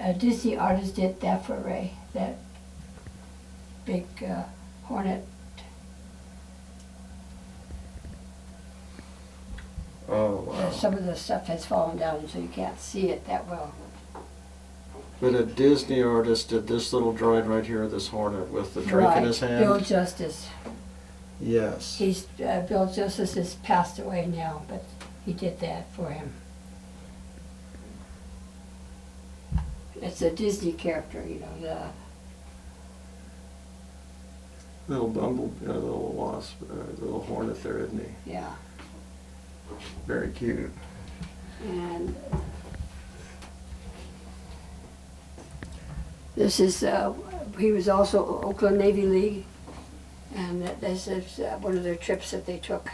a Disney artist did that for Ray, that big Hornet. Oh, wow. Some of the stuff has fallen down, so you can't see it that well. But a Disney artist did this little drawing right here, this Hornet with the drink in his hand? Bill Justice. Yes. He's Bill Justice has passed away now, but he did that for him. It's a Disney character, you know, the Little bumblebee, little wasp, little hornet there, isn't he? yeah. Very cute. And this is, he was also Oakland Navy League, and this is one of their trips that they took.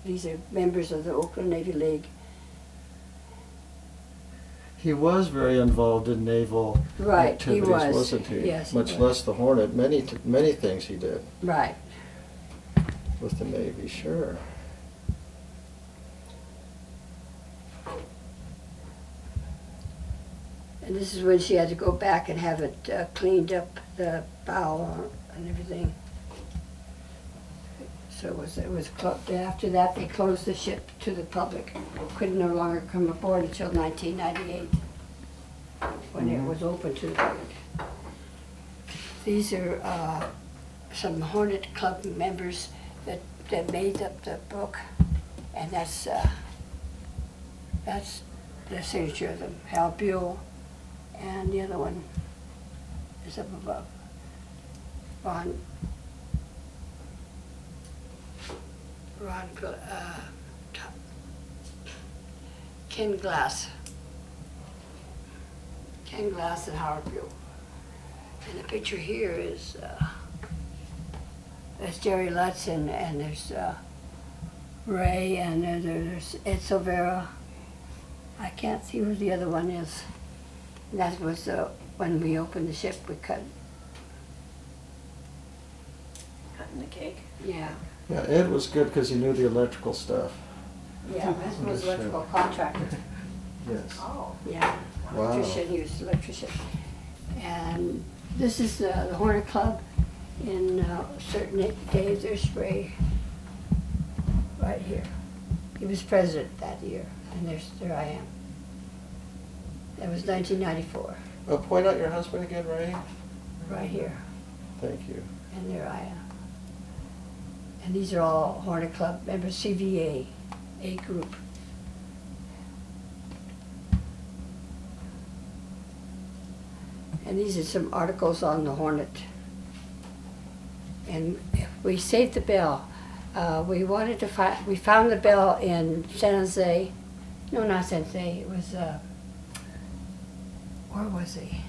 These are members of the Oakland Navy League. He was very involved in naval activities, wasn't he? Yes, he Much was. less the Hornet. Many things he did Right. with the Navy, sure. And this is when she had to go back and have it cleaned up, the bow and everything. So it was after that they closed the ship to the public. Could no longer come aboard until 1998, when it was open to the public. These are some Hornet Club members that made up the book, and that's the signature of them. Hal Buell, and the other one is up above. Ken Glass. Ken Glass and Howard Buell. And the picture here is there's Jerry Lutz and there's Ray and there's Ed Silvera. I can't see who the other one is. And that was when we opened the ship, we cut. Cutting the cake. Yeah. Yeah, Ed was good because he knew the electrical stuff. Yeah, this was electrical contractor. Yes. Oh. Yeah, Wow. electrician, he was an electrician. And this is the Hornet Club. In certain days, there's Ray right here. He was president that year, and there I am. That was 1994, Point out your husband again, Ray. right here, Thank you. and there I am. And these are all Hornet Club members, CVA, A group. And these are some articles on the Hornet. And we saved the bell. We wanted to find, we found the bell in San Jose. No, not San Jose, it was, where was he?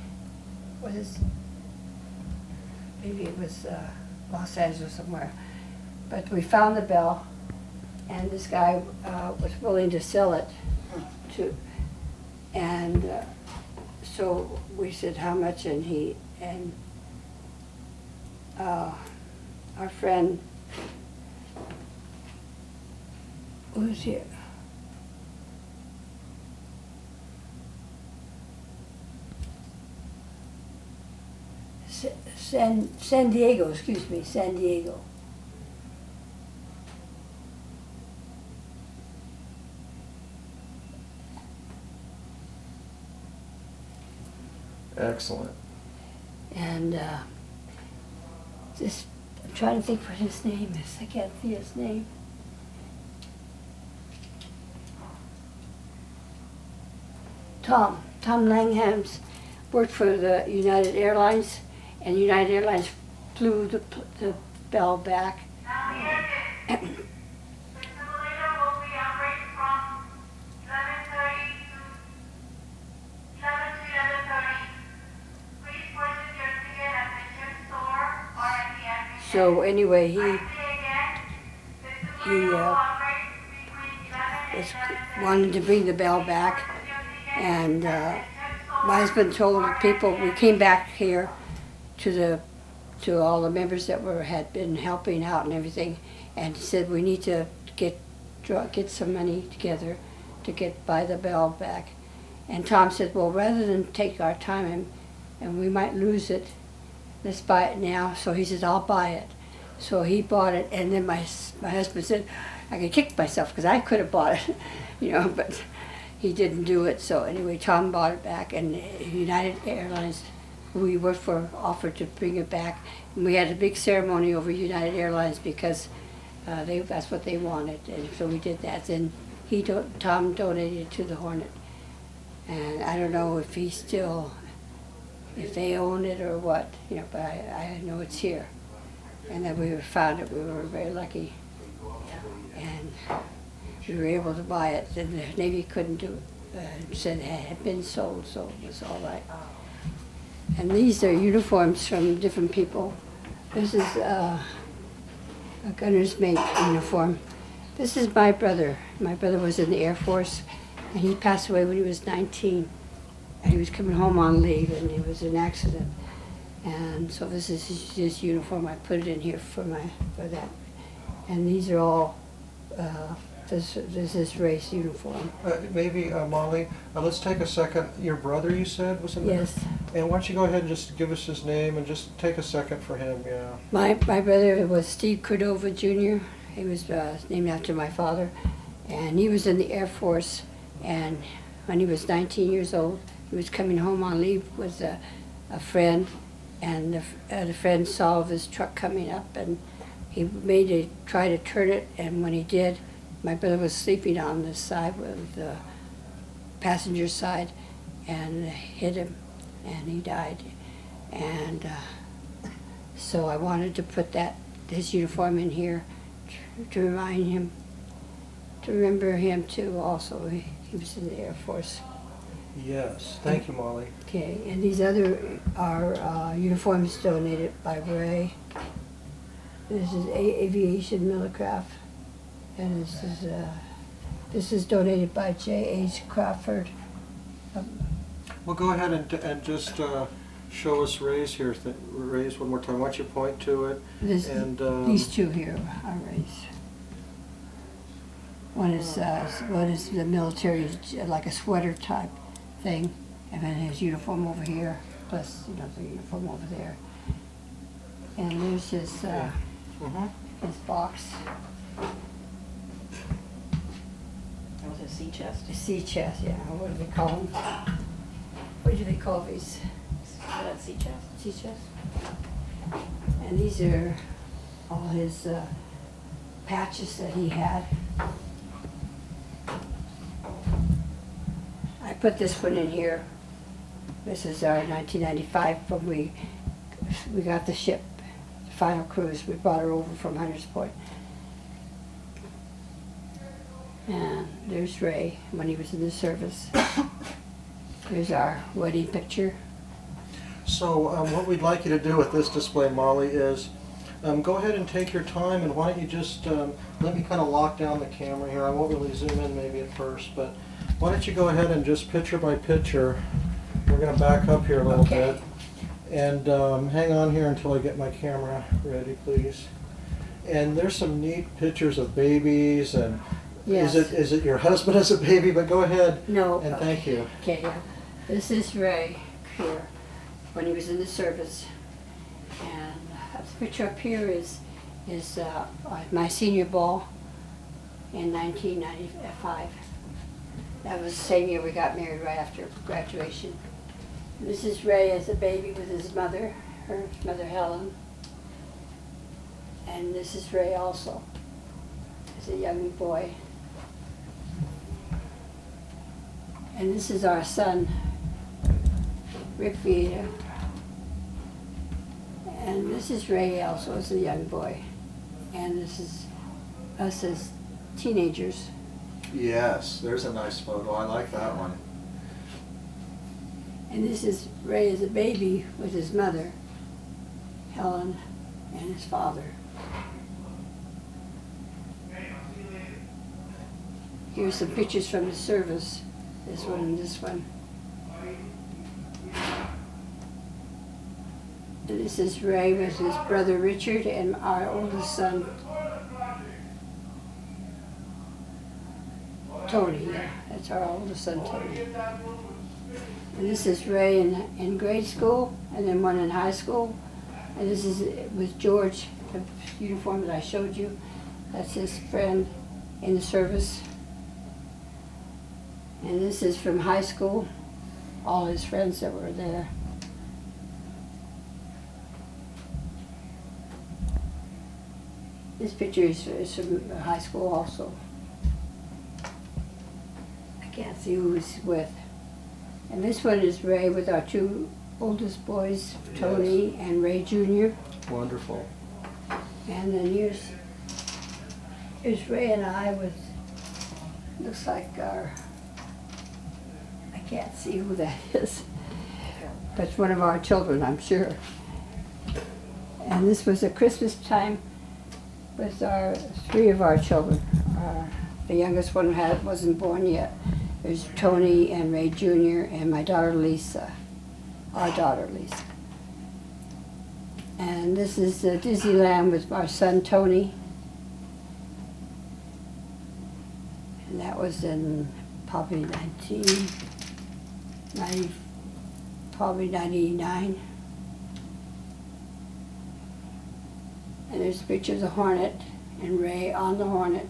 Maybe it was Los Angeles somewhere. But we found the bell, and this guy was willing to sell it to, and so we said how much, and our friend, who's here? San Diego, excuse me, San Diego. Excellent. And just, I'm trying to think what his name is. I can't see his name. Tom Langham's worked for the United Airlines, and United Airlines flew the bell back. So anyway, he was wanting to bring the bell back, and my husband told people, we came back here to all the members that had been helping out and everything, and he said we need to get some money together to buy the bell back. And Tom said, well, rather than take our time and we might lose it, let's buy it now. So he said, I'll buy it. So he bought it, and then my husband said, I could kick myself because I could have bought it, you know, but he didn't do it. So anyway, Tom bought it back, and United Airlines, who we worked for, offered to bring it back. And we had a big ceremony over United Airlines because that's what they wanted, and so we did that. Then Tom donated it to the Hornet, and I don't know if if they own it or what, you know, but I know it's here. And then we found it. We were very lucky, and we were able to buy it. And the Navy couldn't do it. Said it had been sold, so it was all right. And these are uniforms from different people. This is a gunner's mate uniform. This is my brother. My brother was in the Air Force, and he passed away when he was 19. And he was coming home on leave, and it was an accident. And so this is his uniform. I put it in here for that. And these are all, this is Ray's uniform. Maybe, Molly, let's take a second. Your brother, you said, was in there? Yes. And why don't you go ahead and just give us his name and just take a second for him, yeah. My brother was Steve Cordova Jr. He was named after my father. And he was in the Air Force. And when he was 19 years old, he was coming home on leave with a friend. And the friend saw his truck coming up, and he try to turn it, and when he did, my brother was sleeping on the side with the passenger side, and hit him, and he died. And so I wanted to put his uniform in here to remind him, to remember him too also. He was in the Air Force. Yes, thank you, Molly. Okay, and these other are uniforms donated by Ray. This is Aviation Millicraft, and this is donated by J.H. Crawford. Well, go ahead and just show us Ray's here. Ray's one more time. Why don't you point to it? These two here are Ray's. One is the military, like a sweater type thing, and then his uniform over here, plus the uniform over there. And there's his box. That was a sea chest. A sea chest, yeah. What do they call them? What do they call these? That sea chest. Sea chest. And these are all his patches that he had. I put this one in here. This is our 1995 when we got the ship, the final cruise. We brought her over from Hunters Point. And there's Ray when he was in the service. There's our wedding picture. So what we'd like you to do with this display, Molly, is go ahead and take your time, and why don't you just let me kind of lock down the camera here. I won't really zoom in maybe at first, but why don't you go ahead and just picture by picture. We're going to back up here a little bit. And hang on here until I get my camera ready, please. And there's some neat pictures of babies, and Yes. is it your husband as a baby? But go ahead. No. And thank you. Okay, yeah. This is Ray here when he was in the service. And the picture up here is my senior ball in 1995. That was the same year we got married, right after graduation. This is Ray as a baby with his mother, her mother Helen. And this is Ray also as a young boy. And this is our son, Rick Vyeda. And this is Ray also as a young boy. And this is us as teenagers. Yes, there's a nice photo. I like that one. And this is Ray as a baby with his mother, Helen, and his father. Here's some pictures from the service, this one and this one. And this is Ray with his brother Richard and our oldest son, Tony. Yeah, that's our oldest son, Tony. And this is Ray in grade school, and then one in high school. And this is with George, the uniform that I showed you. That's his friend in the service. And this is from high school, all his friends that were there. This picture is from high school also. I can't see who he's with. And this one is Ray with our two oldest boys, Tony and Ray Jr. Wonderful. And then here's Ray and I with, looks like our, I can't see who that is, but it's one of our children, I'm sure. And this was at Christmas time with our three of our children. The youngest one wasn't born yet. There's Tony and Ray Jr. and my daughter Lisa, our daughter Lisa. And this is Disneyland with our son Tony. And that was in probably 99. And there's a picture of the Hornet and Ray on the Hornet.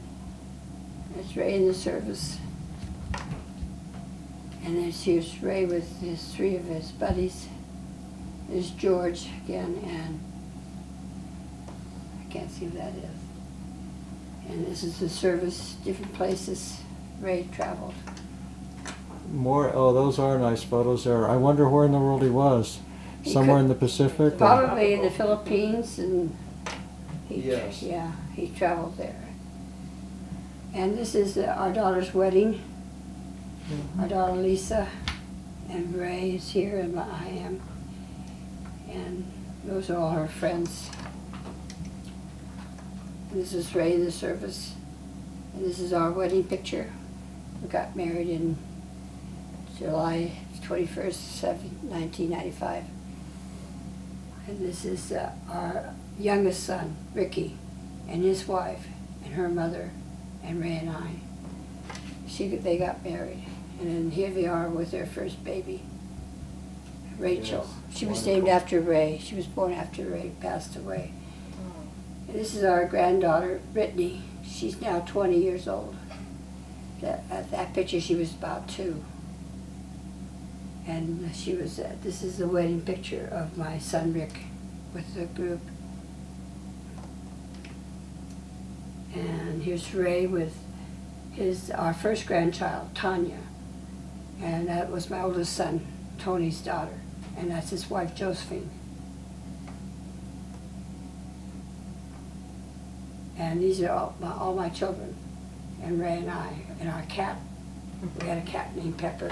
That's Ray in the service. And here's Ray with his three of his buddies. There's George again, and I can't see who that is. And this is the service, different places Ray traveled. More, oh, those are nice photos there. I wonder where in the world he was. Somewhere in the Pacific? or- Probably in the Philippines, and Yes. yeah, he traveled there. And this is our daughter's wedding. Our daughter Lisa, and Ray is here, and I am. And those are all her friends. This is Ray in the service. And this is our wedding picture. We got married in July 21st, 1995. And this is our youngest son, Ricky, and his wife, and her mother, and Ray and I. They got married. And then here they are with their first baby, Rachel. Yes, She was wonderful. named after Ray. She was born after Ray passed away. And this is our granddaughter, Brittany. She's now 20 years old. That picture, she was about 2. And she was, this is the wedding picture of my son, Rick, with the group. And here's Ray with our first grandchild, Tanya. And that was my oldest son, Tony's daughter. And that's his wife, Josephine. And these are all my children, and Ray and I, and our cat. We had a cat named Pepper.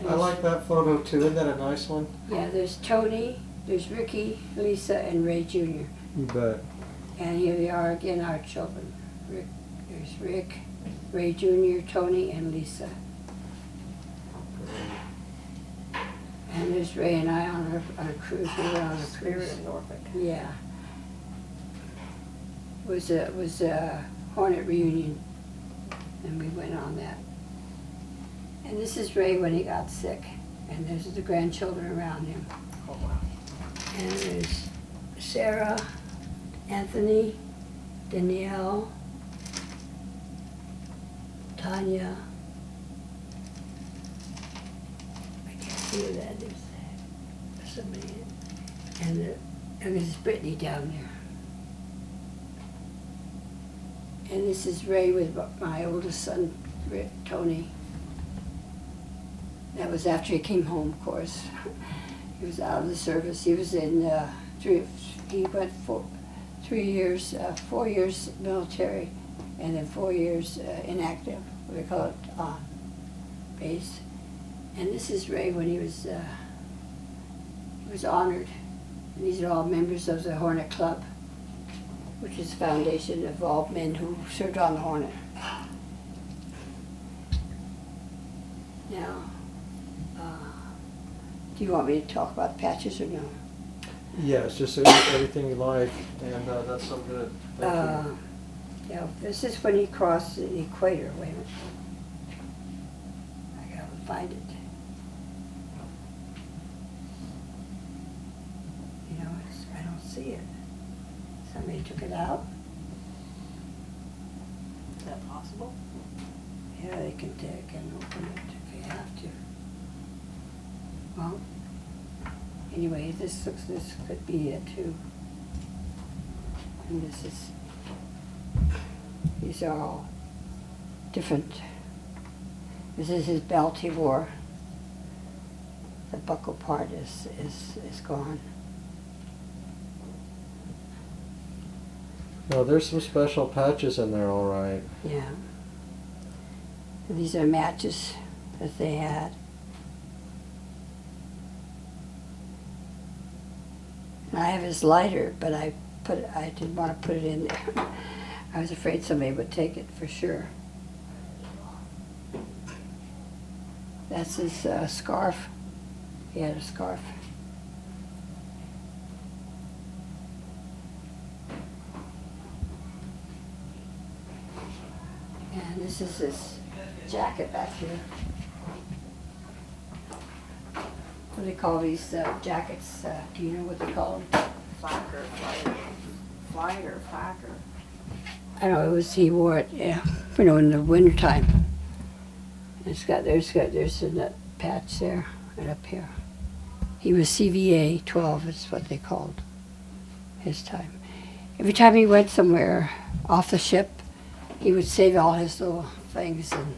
I like that photo too. Isn't that a nice one? Yeah, there's Tony, there's Ricky, Lisa, and Ray Jr. You bet. And here they are again, our children. There's Rick, Ray Jr., Tony, and Lisa. And there's Ray and I on a cruise. We were on a Spirit cruise. of Norfolk. Yeah. It was a Hornet reunion, and we went on that. And this is Ray when he got sick, and there's the grandchildren around him. Oh, wow. And there's Sarah, Anthony, Danielle, Tanya. I can't see who that is. There's somebody. And there's Brittany down there. And this is Ray with my oldest son, Tony. That was after he came home, of course. He was out of the service. He was in he went 4 years military, and then 4 years inactive, what they call it, on base. And this is Ray when he was honored. And these are all members of the Hornet Club, which is the foundation of all men who served on the Hornet. Now, do you want me to talk about the patches or no? Yes, just everything you like, and that's so good. Thank you. Yeah, this is when he crossed the equator. Wait a minute. I gotta find it. see it. Somebody took it out. Is that possible? Yeah, they can open it if they have to. Well, anyway, this could be it too. And these are all different. This is his belt he wore. The buckle part is gone. No, there's some special patches in there, all right. Yeah. These are matches that they had. And I have his lighter, but I didn't want to put it in there. I was afraid somebody would take it for sure. That's his scarf. He had a scarf. And this is his jacket back here. What do they call these jackets? Do you know what they call them? Flyer. I know he wore it, yeah, in the wintertime. There's a nut patch there, right up here. He was CVA 12, is what they called his time. Every time he went somewhere off the ship, he would save all his little things, and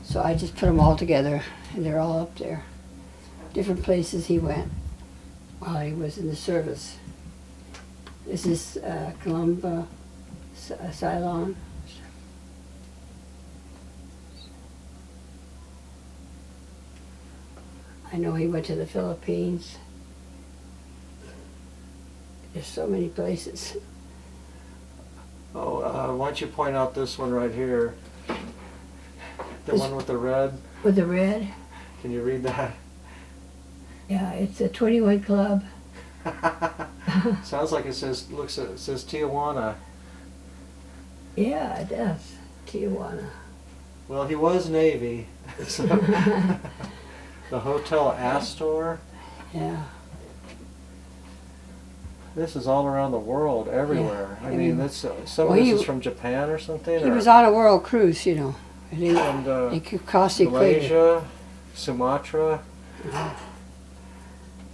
so I just put them all together, and they're all up there. Different places he went while he was in the service. This is Columba, Ceylon. I know he went to the Philippines. There's so many places. Oh, why don't you point out this one right here? The one with the red. With the red? Can you read that? Yeah, it's a 21 Club. Sounds like it says Tijuana. Yeah, it does. Tijuana. Well, he was Navy. So the Hotel Astor. Yeah. This is all around the world, everywhere. Yeah, I mean, everywhere. that's some Well, of this is from Japan or something. He or, was on a world cruise, And and he could cross the equator. Malaysia, Sumatra.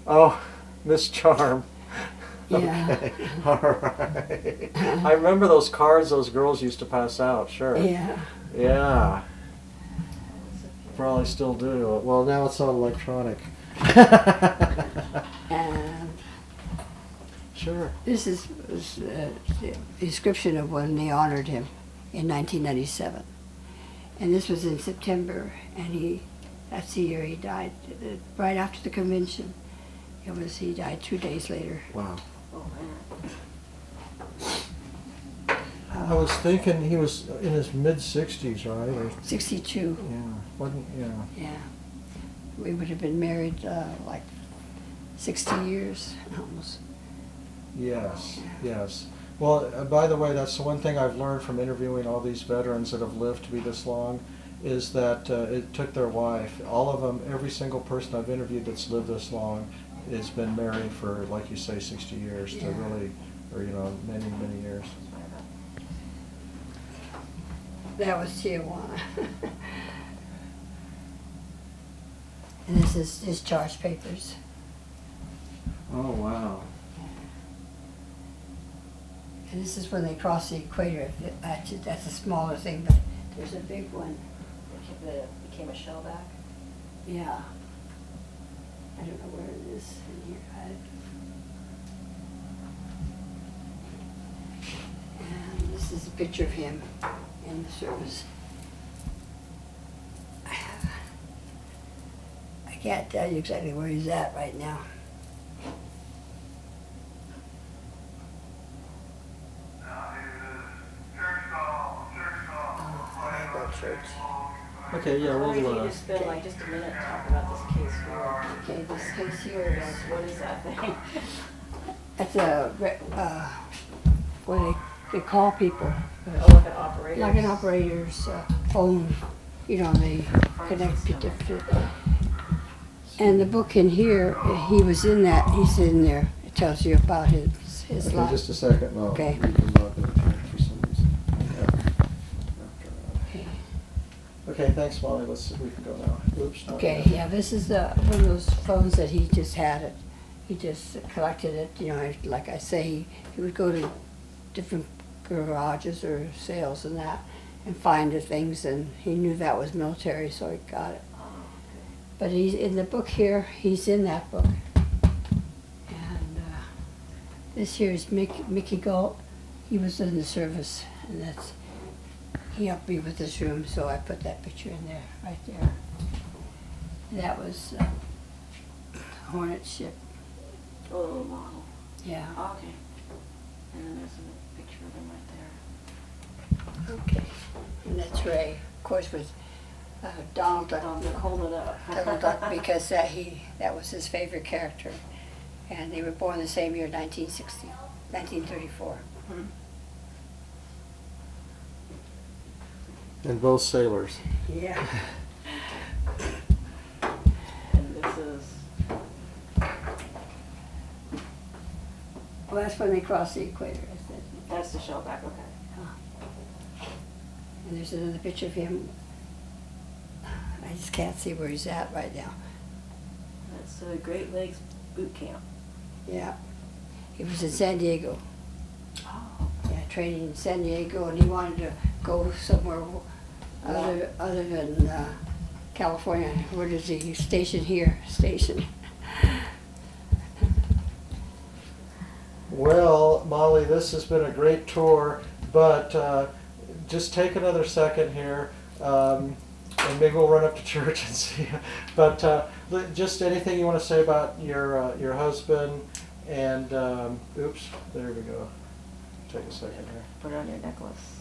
Oh, Miss Charm. Yeah. Okay. All right. I remember those cards those girls used to pass out. Sure. Yeah. Yeah. Probably still do. Well, now it's all electronic. And Sure. this is the description of when they honored him in 1997. And this was in September, and that's the year he died, right after the convention. He died 2 days later. Wow. Oh, man. I was thinking he was in his mid-60s, right? Or, 62, yeah, wasn't, yeah. yeah. We would have been married like 60 years, almost. Yes, yes. Well, by the way, that's the one thing I've learned from interviewing all these veterans that have lived to be this long, is that it took their wife. All of them, every single person I've interviewed that's lived this long has been married for, like you say, 60 years to Yeah. really, or many, many years. That was Tijuana. And this is discharge papers. Oh, wow. And this is when they cross the equator. That's a smaller thing, but there's a big one. It became a shellback. Yeah. I don't know where it is in here. And this is a picture of him in the service. I can't tell you exactly where he's at right now. Church. Okay, yeah, Or if we'll. you just spend like just a minute and talk about this case here. Okay, this case here is, What is that thing? that's what they call people. Oh, like an operator. Like an operator's phone, they connect to different. And the book in here, he was in that, he's in there. It tells you about his Okay, life. just a second, no. Okay. You can log in for some reason. Yeah. Okay. Okay, thanks, Molly. Let's see if we can go now. Oops. not Okay, yet. yeah, this is one of those phones that he just had it. He just collected it, you know, like I say, he would go to different garages or sales and that and find the things, and he knew that was military, so he got it. But he's in the book here, he's in that book. And this here is Mickey Galt. He was in the service, and he helped me with this room, so I put that picture in there, right there. That was Hornet ship, Oh, the little model. yeah. Okay. And then there's a picture of him right there. Okay. And that's Ray, of course, with Donald Duck. They're holding it up. Donald Duck, because that was his favorite character. And they were born the same year, 1934. And both sailors. Yeah. And this is, Well, that's when they crossed the equator, I said. that's the shellback, okay. And there's another picture of him. I just can't see where he's at right now. That's Great Lakes Boot Camp. Yeah. He was in San Diego. Oh. Yeah, training in San Diego, and he wanted to go somewhere other than California. Where does he station here? Station. Well, Molly, this has been a great tour, but just take another second here, and maybe we'll run up to church and see you. But just anything you want to say about your husband, and oops, there we go. Take a second here. Put it on your necklace.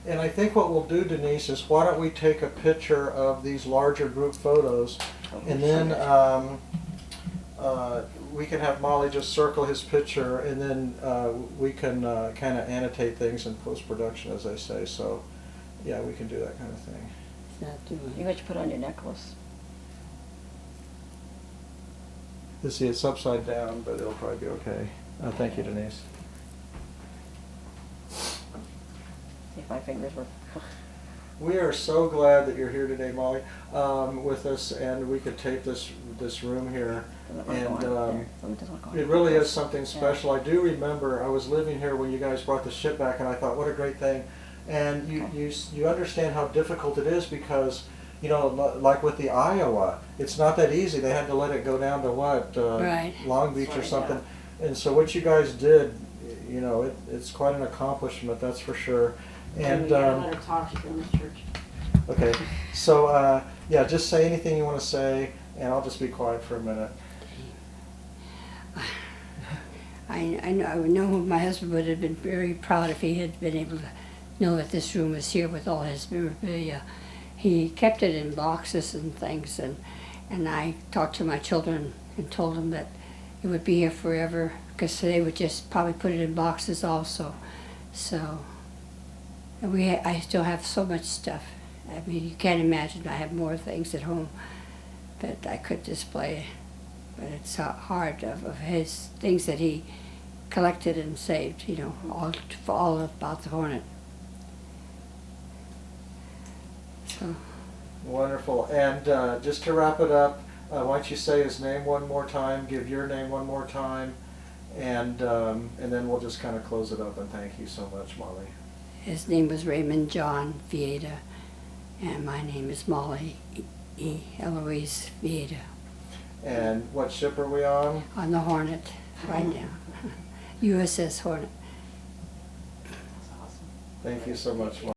And I think what we'll do, Denise, is why don't we take a picture of these larger group photos, and then we can have Molly just circle his picture, and then we can kind of annotate things in post-production, as I say. So, yeah, we can do that kind of thing. It's not doing You got to put on your necklace. You see, it's upside down, but it'll probably be okay. Thank you, Denise. See if my fingers work. We are so glad that you're here today, Molly, with us, and we could tape this room here. And it really is something special. I do remember I was living here when you guys brought the ship back, and I thought, what a great thing. And you understand how difficult it is, because, you know, like with the Iowa, it's not that easy. They had to let it go down to what, Right. Long Beach or Right, something. And so what you guys did, you know, it's quite an accomplishment, that's for sure. And you gotta let her talk, she's in this church. okay, so yeah, just say anything you want to say, and I'll just be quiet for a minute. I know my husband would have been very proud if he had been able to know that this room is here with all his memorabilia. He kept it in boxes and things, and I talked to my children and told them that it would be here forever, because they would just probably put it in boxes also. So, and I still have so much stuff. I mean, you can't imagine. I have more things at home that I could display. But it's hard of his things that he collected and saved, you know, all about the Hornet. So, Wonderful. And just to wrap it up, why don't you say his name one more time, give your name one more time, and then we'll just kind of close it up, and thank you so much, Molly. his name was Raymond John Vyeda, and my name is Molly Eloise Vyeda. And what ship are we on? On the Hornet, right now. USS Hornet. That's awesome. Thank you so much, Molly.